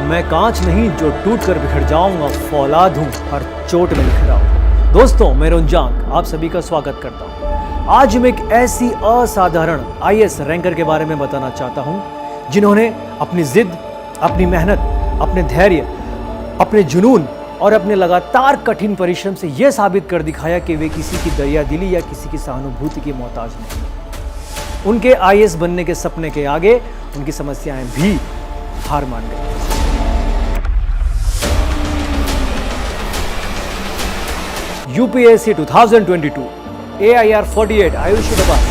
मैं कांच नहीं जो टूट कर बिखर जाऊंगा, फौलाद हूँ हर चोट में निखरा हूँ। दोस्तों, मैं रुंजांग आप सभी का स्वागत करता हूँ। आज मैं एक ऐसी असाधारण आईएएस रैंकर के बारे में बताना चाहता हूँ जिन्होंने अपनी जिद, अपनी मेहनत, अपने धैर्य, अपने जुनून और अपने लगातार कठिन परिश्रम से यह साबित कर दिखाया कि वे किसी की दरियादिली या किसी की सहानुभूति के मोहताज नहीं। उनके आईएएस बनने के सपने के आगे उनकी समस्याएं भी हार मान गई। UPSC 2022 AIR 48 Ayushi dubs.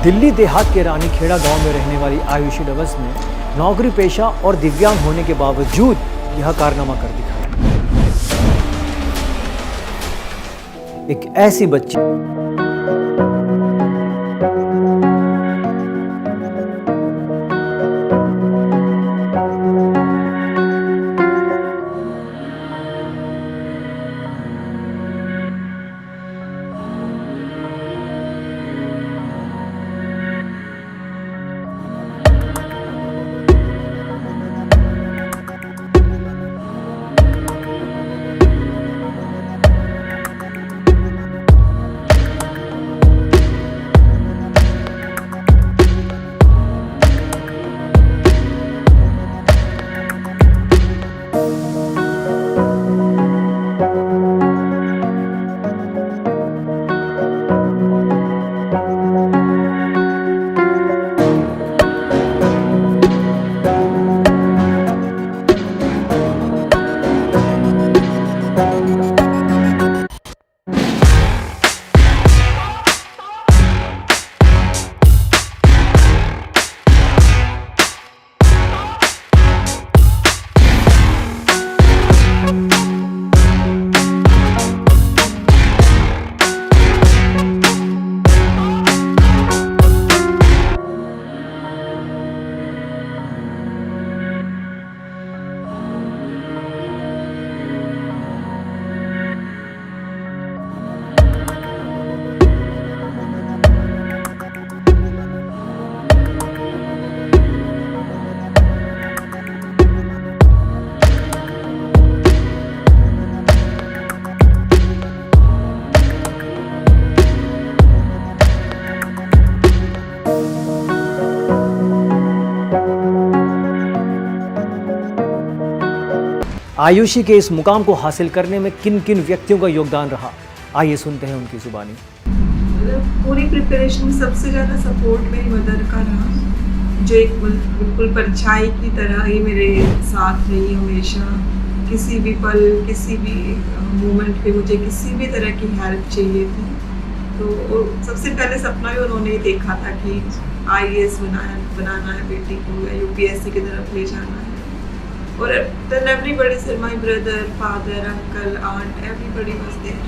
Delhi देहात के रानीखेड़ा गांव में रहने वाली आयुषी डबस ने नौकरी पेशा और दिव्यांग होने के बावजूद यह कारनामा कर दिखाया। एक ऐसी बच्ची आयुषी के इस मुकाम को हासिल करने में किन किन व्यक्तियों का योगदान रहा, आइए सुनते हैं उनकी जुबानी। पूरी प्रिपरेशन में सबसे ज़्यादा सपोर्ट मेरी मदर का रहा, जो एक बिल्कुल परछाई की तरह ही मेरे साथ रही हमेशा। किसी भी पल, किसी भी मोमेंट पे मुझे किसी भी तरह की हेल्प चाहिए थी, तो सबसे पहले सपना भी उन्होंने देखा था कि आईएएस बनाना है बेटी को, या यूपीएससी की तरफ ले जाना है। और then everybody said, my brother, father, uncle, aunt, everybody was there.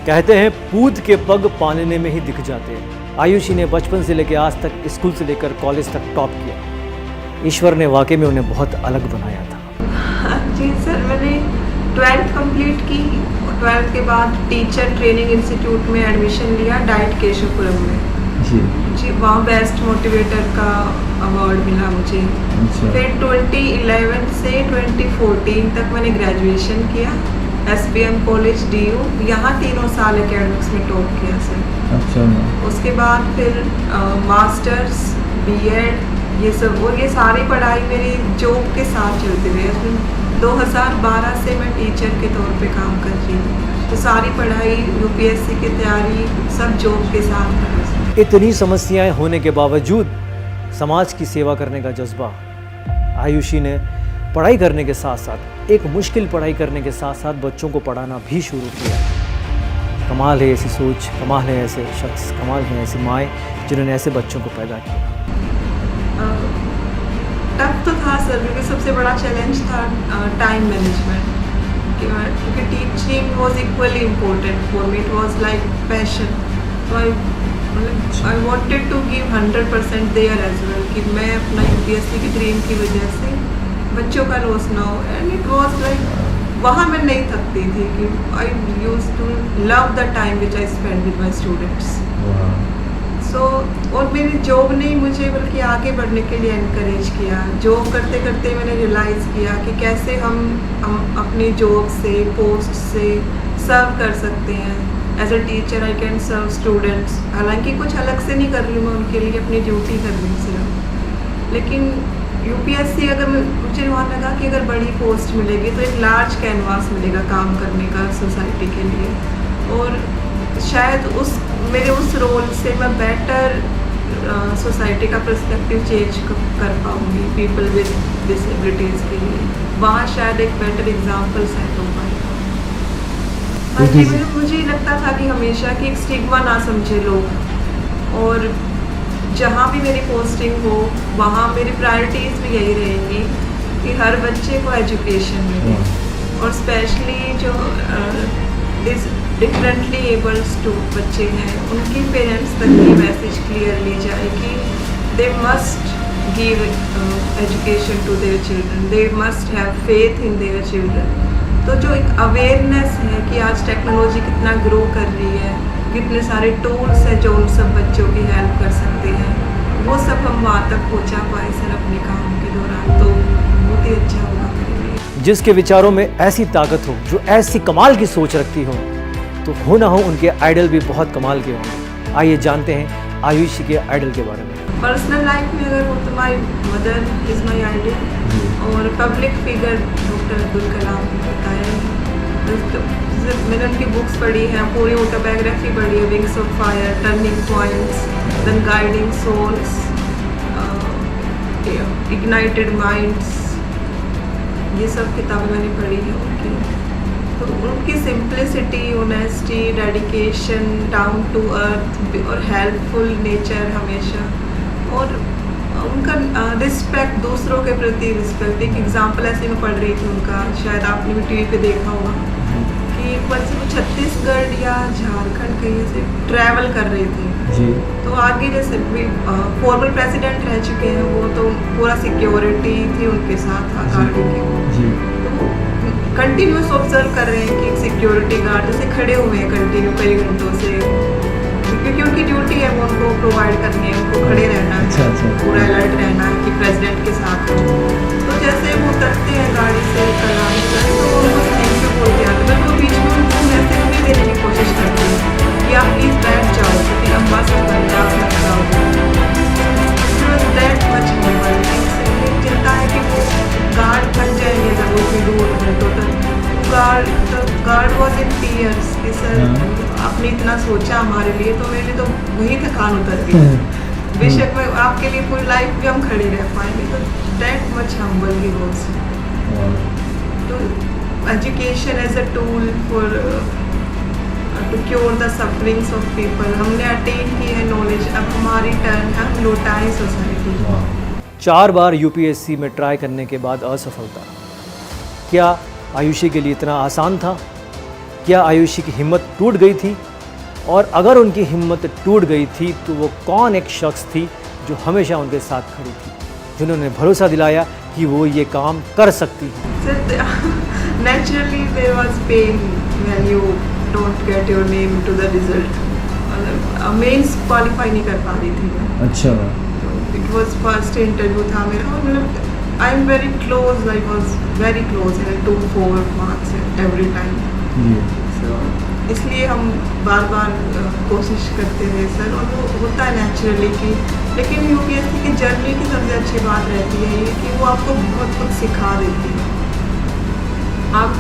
कहते हैं पूत के पग पालने में ही दिख जाते हैं। आयुषी ने बचपन से लेकर आज तक स्कूल से लेकर कॉलेज तक टॉप किया। ईश्वर ने वाकई में उन्हें बहुत अलग बनाया था। जी सर, मैंने 12th कंप्लीट की। 12th के बाद टीचर ट्रेनिंग इंस्टीट्यूट में एडमिशन लिया, डाइट केशवपुरम में। जी, वहाँ बेस्ट मोटिवेटर का अवार्ड मिला मुझे। फिर 2011 से 2014 तक मैंने ग्रेजुएशन किया SPM कॉलेज DU। यहाँ 3 साल एकेडमिक्स में टॉप किया सर। अच्छा। उसके बाद फिर मास्टर्स, BEd, ये सब, और ये सारी पढ़ाई मेरी जॉब के साथ चलती रही। 2012 से मैं टीचर के तौर पे काम कर रही हूँ, तो सारी पढ़ाई, यूपीएससी की तैयारी सब जॉब के साथ कर। इतनी समस्याएं होने के बावजूद समाज की सेवा करने का जज्बा आयुषी ने पढ़ाई करने के साथ साथ, एक मुश्किल पढ़ाई करने के साथ साथ बच्चों को पढ़ाना भी शुरू किया। कमाल है ऐसी सोच, कमाल है ऐसे शख्स, कमाल है ऐसी माएँ जिन्होंने ऐसे बच्चों को पैदा किया। टफ तो था सर, क्योंकि सबसे बड़ा चैलेंज था टाइम मैनेजमेंट, क्योंकि teaching was equally important for me. It was like passion. तो I wanted to give 100% there as well, कि मैं अपना यूपीएससी की ड्रीम की वजह से बच्चों का लॉस ना हो। एंड इट वाज लाइक, वहाँ मैं नहीं थकती थी कि I used to love the time which I spend with my students. So और मेरी जॉब ने मुझे बल्कि आगे बढ़ने के लिए इनकरेज किया। जॉब करते करते मैंने रियलाइज़ किया कि कैसे हम अपनी जॉब से, पोस्ट से सर्व कर सकते हैं। As a teacher I can serve students. हालांकि कुछ अलग से नहीं कर रही हूँ मैं उनके लिए, अपनी ड्यूटी कर रही हूँ सिर्फ। लेकिन यूपीएससी अगर मुझे वहाँ लगा कि अगर बड़ी पोस्ट मिलेगी तो एक लार्ज कैनवास मिलेगा काम करने का सोसाइटी के लिए, और शायद मेरे उस रोल से मैं बेटर सोसाइटी का पर्सपेक्टिव चेंज कर पाऊँगी पीपल विद डिसेबिलिटीज़ के लिए। वहाँ शायद एक बेटर एग्जाम्पल सेट हो पाएगा। हाँ जी, मुझे लगता था कि हमेशा कि एक स्टिग्मा ना समझे लोग, और जहाँ भी मेरी पोस्टिंग हो वहाँ मेरी प्रायोरिटीज़ भी यही रहेंगी कि हर बच्चे को एजुकेशन मिले, और स्पेशली जो डिफरेंटली एबल्ड बच्चे हैं उनके पेरेंट्स तक ये मैसेज क्लियरली जाए कि they must give education to their children, they must have faith in their children. तो जो एक अवेयरनेस है कि आज टेक्नोलॉजी कितना ग्रो कर रही है, कितने सारे टूल्स हैं जो उन सब बच्चों की हेल्प कर सकते हैं, वो सब हम वहाँ तक पहुँचा पाए सर अपने काम के दौरान, तो बहुत ही अच्छा होगा मेरे लिए। जिसके विचारों में ऐसी ताकत हो, जो ऐसी कमाल की सोच रखती हो, तो हो ना हो उनके आइडल भी बहुत कमाल के होंगे। आइए जानते हैं आयुषी के आइडल के बारे में। पर्सनल लाइफ में अगर हो तो my mother is my idol, और public figure doctor Abdul Kalam होता है। मैंने उनकी बुक्स पढ़ी हैं, पूरी ऑटोबायोग्राफी पढ़ी है, Wings of Fire, Turning Points, then Guiding Souls, Ignited Minds, ये सब किताबें मैंने पढ़ी है उनकी। तो उनकी simplicity, honesty, dedication, down to earth और हेल्पफुल नेचर हमेशा, और उनका रिस्पेक्ट, दूसरों के प्रति रिस्पेक्ट। एक एग्जांपल ऐसे मैं पढ़ रही थी उनका, शायद आपने भी टीवी पे देखा होगा कि एक बार से वो छत्तीसगढ़ या झारखंड कहीं से ट्रैवल कर रहे थे जी। तो आगे जैसे फॉर्मर प्रेसिडेंट रह चुके हैं वो, तो पूरा सिक्योरिटी थी उनके साथ गाड़ी की, तो कंटिन्यूस ऑब्जर्व कर रहे हैं कि एक सिक्योरिटी गार्ड जैसे खड़े हुए हैं कंटिन्यू कई घंटों से, क्योंकि उनकी ड्यूटी है वो उनको प्रोवाइड करनी है, उनको खड़े रहना है, पूरा अलर्ट रहना है कि प्रेसिडेंट के साथ हो। तो जैसे वो उतरते हैं गाड़ी से कलाम से, तो उनको थैंक यू बोल के आते हैं, वो बीच में उनको मैसेज भी देने की कोशिश करते हैं कि आप प्लीज़ बैठ जाओ, क्योंकि लंबा सफर है, आप लग चिंता है कि वो गार्ड थक जाएंगे जब वो भी दूर है तो गार्ड वॉज इन टीयर्स कि सर आपने इतना सोचा हमारे लिए, तो मेरे लिए तो वही थकान उतर गई। बेशक मैं आपके लिए पूरी लाइफ भी हम खड़े रह पाएंगे, तो दैट मच हम्बल ही वाज। तो education as a tool for to cure the sufferings of people, हमने अटेन की है नॉलेज, अब हमारी टर्न है, हम लौटाएं सोसाइटी को। 4 बार यूपीएससी में ट्राई करने के बाद असफलता, क्या आयुषी के लिए इतना आसान था? क्या आयुषी की हिम्मत टूट गई थी? और अगर उनकी हिम्मत टूट गई थी तो वो कौन एक शख्स थी जो हमेशा उनके साथ खड़ी थी, जिन्होंने भरोसा दिलाया कि वो ये काम कर सकती है? Naturally there was pain when you don't get your name into the result. Mains qualify नहीं कर पा रही थी मैं। अच्छा, इट वाज फर्स्ट इंटरव्यू था मेरा, और मतलब I am very close, I was very close in 2-4 marks every time. So इसलिए हम बार बार कोशिश करते रहे सर, और वो होता है नेचुरली कि, लेकिन यूपीएससी की जर्नी की सबसे अच्छी बात रहती है ये कि वो आपको बहुत कुछ सिखा देती है। आप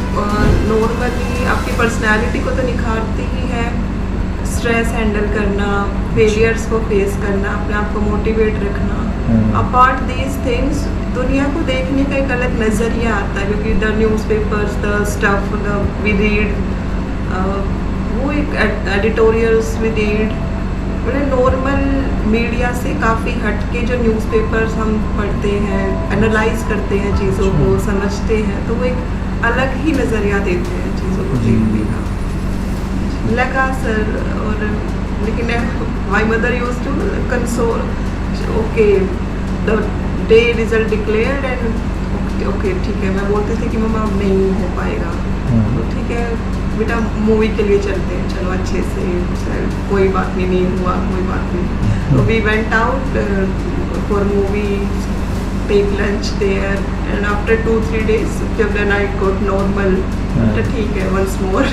नॉर्मली आपकी पर्सनैलिटी को तो निखारती ही है, स्ट्रेस हैंडल करना, फेलियर्स को फेस करना, अपने आप को मोटिवेट रखना। अपार्ट दीज थिंग्स दुनिया को देखने का एक अलग नज़रिया आता है, क्योंकि the newspapers, the stuff we read, वो एक एडिटोरियल्स वी रीड, मतलब नॉर्मल मीडिया से काफ़ी हटके जो न्यूज़पेपर्स हम पढ़ते हैं, एनालाइज करते हैं चीज़ों को, समझते हैं, तो वो एक अलग ही नज़रिया देते हैं चीज़ों को देखने का। लगा सर, और लेकिन my mother use to console, okay the day result declared and okay ठीक है, मैं बोलती थी कि मम्मा अब नहीं हो पाएगा, तो ठीक है बेटा मूवी के लिए चलते हैं, चलो अच्छे से, कोई बात नहीं हुआ, कोई बात नहीं। तो we went out for movie, take lunch there, and after 2-3 days जब द नाइट गॉट नॉर्मल, तो ठीक है once more.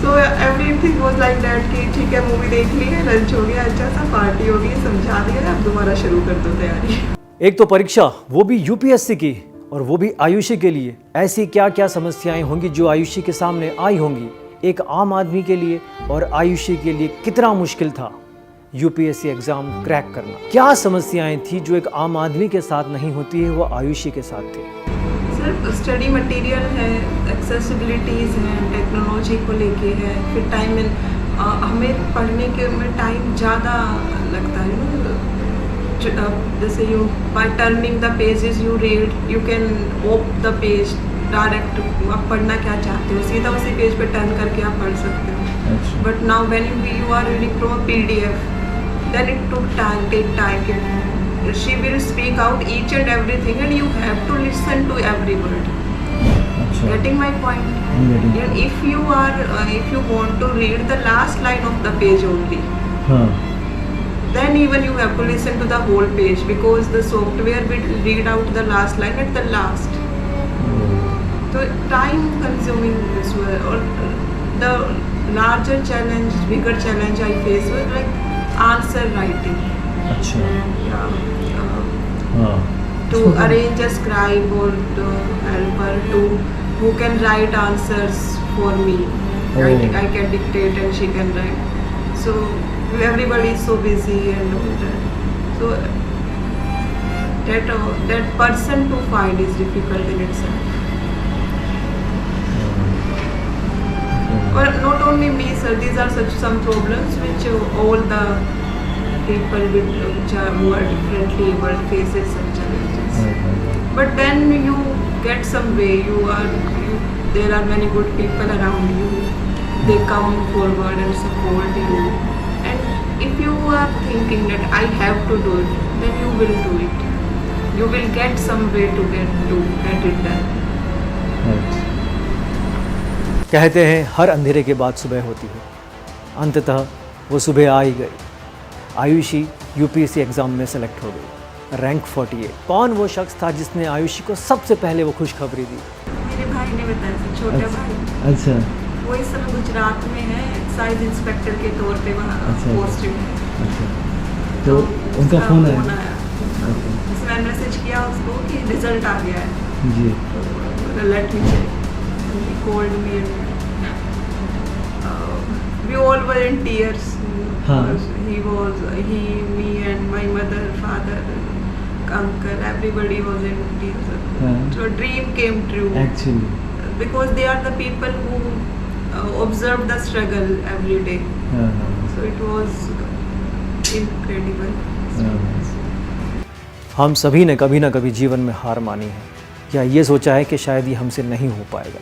So everything was like that कि ठीक है मूवी देख ली है, लंच हो गया, अच्छा सा पार्टी हो गई, समझा दिया, अब दोबारा शुरू कर दो तैयारी। एक तो परीक्षा, वो भी यूपीएससी की, और वो भी आयुषी के लिए। ऐसी क्या क्या समस्याएं होंगी जो आयुषी के सामने आई होंगी। एक आम आदमी के लिए और आयुषी के लिए कितना मुश्किल था यूपीएससी एग्जाम क्रैक करना। क्या समस्याएं थी जो एक आम आदमी के साथ नहीं होती है, वो आयुषी के साथ थी। सिर्फ स्टडी मटेरियल है, एक्सेसिबिलिटीज़ हैं, टेक्नोलॉजी को लेके है, फिर टाइम हमें पढ़ने के में टाइम ज़्यादा लगता है ना। जैसे you bye turning the pages you read, you can open the page direct, आप पढ़ना क्या चाहते हो सीधा उसी पेज पे टर्न करके आप पढ़ सकते हो। But now when you are reading from PDF, then it took time, take time. She will speak out each and everything and you have to listen to every word. Getting my point? And if you want to read the last line of the page only, then even you have to listen to the whole page, because the software will read out the last line at the last. So time consuming as well. Or the larger challenge, bigger challenge I face was like answer writing. To arrange a scribe or the helper who can write answers for me. I can dictate and she can write. So everybody is so busy and all that. So that person to find is difficult in itself. But not only me, sir. These are some problems which all the people who are differently able faces some challenges. But then you get some way. There are many good people around you. They come forward and support you. And if you are thinking that I have to do it, then you will do it. You will get some way to get it done. कहते हैं हर अंधेरे के बाद सुबह होती है। अंततः वो सुबह आ ही गई। आयुषी यूपीएससी एग्जाम में सेलेक्ट हो गई, रैंक 48। कौन वो शख्स था जिसने आयुषी को सबसे पहले वो खुशखबरी दी? मेरे भाई ने बताया, छोटा भाई। अच्छा। वो इस समय गुजरात में है, एक्साइज इंस्पेक्टर के तौर पे वहाँ पोस्टेड है। अच्छा। तो उनका फोन आया। मैंने मैसेज किया उसको कि रिजल्ट आ गया है जी। तो let me check. He called me and we all were in tears. He, me and my mother, father, uncle, everybody was in tears. So a dream came true. Actually. Because they are the people who observe the struggle every day. So it was incredible. हम सभी ने कभी ना कभी जीवन में हार मानी है, या ये सोचा है कि शायद ये हमसे नहीं हो पाएगा,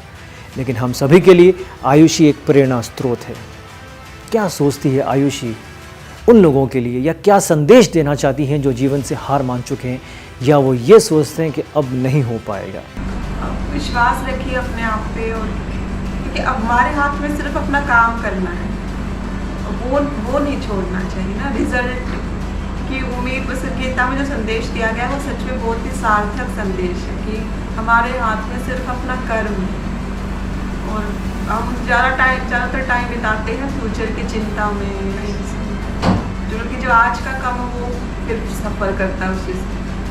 लेकिन हम सभी के लिए आयुषी एक प्रेरणा स्रोत है। क्या सोचती है आयुषी उन लोगों के लिए, या क्या संदेश देना चाहती हैं जो जीवन से हार मान चुके हैं, या वो ये सोचते हैं कि अब नहीं हो पाएगा? विश्वास रखिए अपने आप पे, और क्योंकि अब हमारे हाथ में सिर्फ अपना काम करना है, वो नहीं छोड़ना चाहिए ना। रिजल्ट की उम्मीद, बस गीता में जो संदेश दिया गया है वो सच में बहुत ही सार्थक संदेश है कि हमारे हाथ में सिर्फ अपना कर्म है, और हम ज़्यादातर टाइम बिताते हैं फ्यूचर की चिंता में, जो आज का काम है वो फिर सफ़र करता है उस चीज़।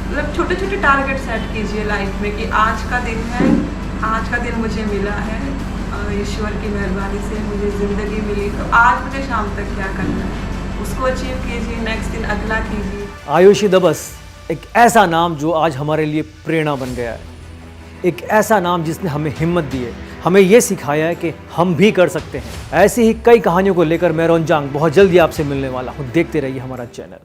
मतलब छोटे छोटे टारगेट सेट कीजिए लाइफ में कि आज का दिन है, आज का दिन मुझे मिला है, ईश्वर की मेहरबानी से मुझे ज़िंदगी मिली, तो आज मुझे शाम तक क्या करना है उसको अचीव कीजिए, नेक्स्ट दिन अगला कीजिए। आयुषी दबस एक ऐसा नाम जो आज हमारे लिए प्रेरणा बन गया है, एक ऐसा नाम जिसने हमें हिम्मत दी है, हमें ये सिखाया है कि हम भी कर सकते हैं। ऐसी ही कई कहानियों को लेकर मैं रोनजांग बहुत जल्दी आपसे मिलने वाला हूँ। देखते रहिए हमारा चैनल।